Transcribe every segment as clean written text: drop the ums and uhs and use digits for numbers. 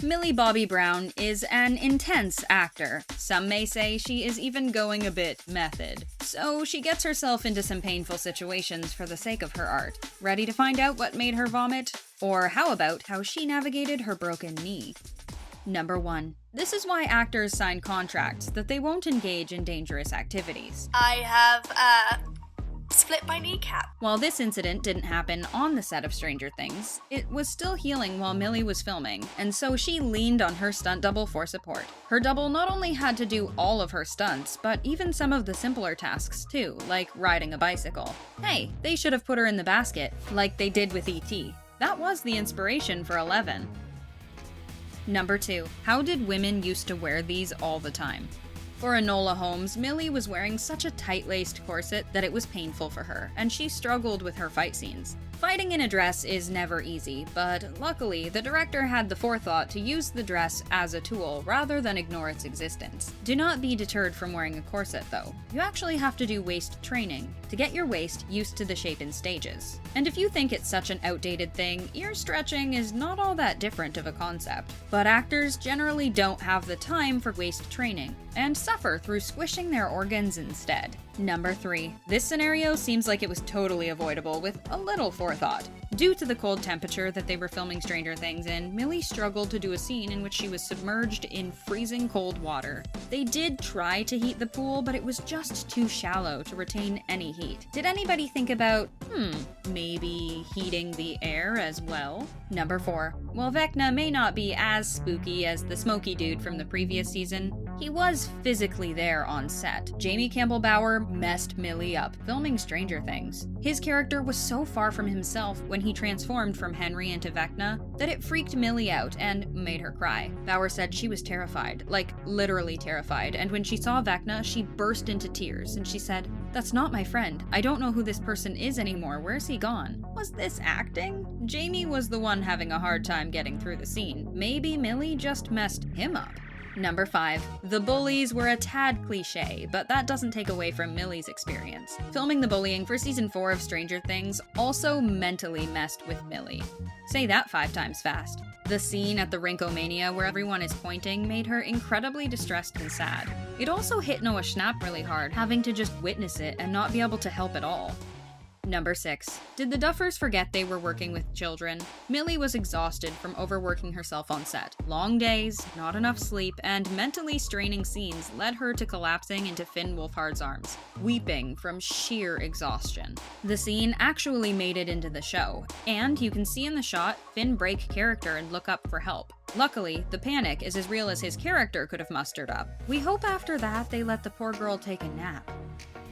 Millie Bobby Brown is an intense actor. Some may say she is even going a bit method. So she gets herself into some painful situations for the sake of her art. Ready to find out what made her vomit? Or how about how she navigated her broken knee? Number 1. This is why actors sign contracts that they won't engage in dangerous activities. I have, split my kneecap. While this incident didn't happen on the set of Stranger Things, it was still healing while Millie was filming, and so she leaned on her stunt double for support. Her double not only had to do all of her stunts, but even some of the simpler tasks too, like riding a bicycle. Hey, they should have put her in the basket, like they did with E.T. That was the inspiration for 11. Number 2. How did women used to wear these all the time? For Enola Holmes, Millie was wearing such a tight-laced corset that it was painful for her, and she struggled with her fight scenes. Fighting in a dress is never easy, but luckily, the director had the forethought to use the dress as a tool rather than ignore its existence. Do not be deterred from wearing a corset, though. You actually have to do waist training to get your waist used to the shape in stages. And if you think it's such an outdated thing, ear stretching is not all that different of a concept. But actors generally don't have the time for waist training, and suffer through squishing their organs instead. Number 3. This scenario seems like it was totally avoidable with a little forethought. Due to the cold temperature that they were filming Stranger Things in, Millie struggled to do a scene in which she was submerged in freezing cold water. They did try to heat the pool, but it was just too shallow to retain any heat. Did anybody think about, maybe heating the air as well? Number 4. While Vecna may not be as spooky as the smoky dude from the previous season, he was physically there on set. Jamie Campbell Bower messed Millie up filming Stranger Things. His character was so far from himself when he transformed from Henry into Vecna that it freaked Millie out and made her cry. Bower said she was terrified, like literally terrified, and when she saw Vecna, she burst into tears and she said, "That's not my friend. I don't know who this person is anymore. Where's he gone?" Was this acting? Jamie was the one having a hard time getting through the scene. Maybe Millie just messed him up. Number 5. The bullies were a tad cliche, but that doesn't take away from Millie's experience. Filming the bullying for season 4 of Stranger Things also mentally messed with Millie. Say that 5 times fast. The scene at the Rinkomania where everyone is pointing made her incredibly distressed and sad. It also hit Noah Schnapp really hard, having to just witness it and not be able to help at all. Number 6. Did the Duffers forget they were working with children? Millie was exhausted from overworking herself on set. Long days, not enough sleep, and mentally straining scenes led her to collapsing into Finn Wolfhard's arms, weeping from sheer exhaustion. The scene actually made it into the show, and you can see in the shot Finn break character and look up for help. Luckily, the panic is as real as his character could have mustered up. We hope after that they let the poor girl take a nap.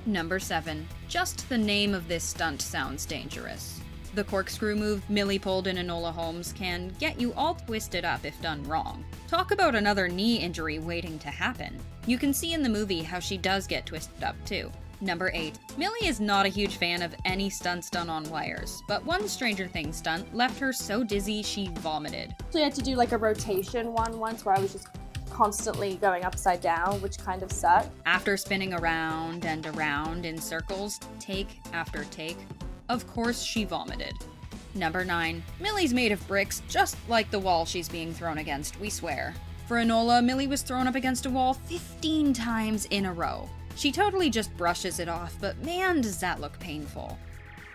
Number 7. Just the name of this stunt sounds dangerous. The corkscrew move Millie pulled in Enola Holmes can get you all twisted up if done wrong. Talk about another knee injury waiting to happen. You can see in the movie how she does get twisted up too. Number 8. Millie is not a huge fan of any stunts done on wires, but one Stranger Things stunt left her so dizzy she vomited. So I had to do like a rotation one once where I was just constantly going upside down, which kind of sucked. After spinning around and around in circles, take after take, of course she vomited. Number 9. Millie's made of bricks, just like the wall she's being thrown against, we swear. For Enola, Millie was thrown up against a wall 15 times in a row. She totally just brushes it off, but man does that look painful.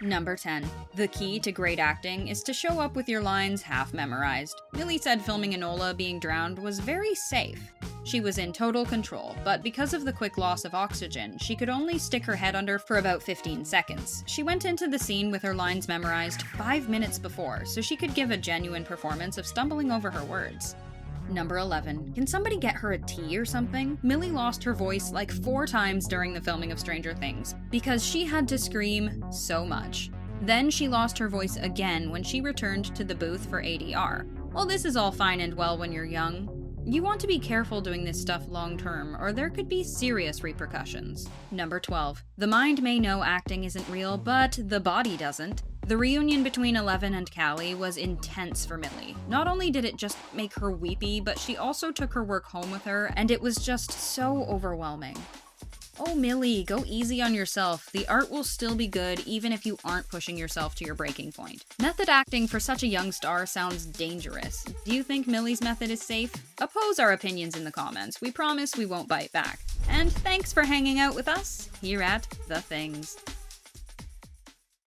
Number 10. The key to great acting is to show up with your lines half memorized. Millie said filming Enola being drowned was very safe. She was in total control, but because of the quick loss of oxygen, she could only stick her head under for about 15 seconds. She went into the scene with her lines memorized 5 minutes before, so she could give a genuine performance of stumbling over her words. Number 11. Can somebody get her a tea or something? Millie lost her voice like 4 times during the filming of Stranger Things because she had to scream so much. Then she lost her voice again when she returned to the booth for ADR. While this is all fine and well when you're young, you want to be careful doing this stuff long term or there could be serious repercussions. Number 12. The mind may know acting isn't real, but the body doesn't. The reunion between Eleven and Callie was intense for Millie. Not only did it just make her weepy, but she also took her work home with her, and it was just so overwhelming. Oh, Millie, go easy on yourself. The art will still be good even if you aren't pushing yourself to your breaking point. Method acting for such a young star sounds dangerous. Do you think Millie's method is safe? Oppose our opinions in the comments. We promise we won't bite back. And thanks for hanging out with us here at The Things.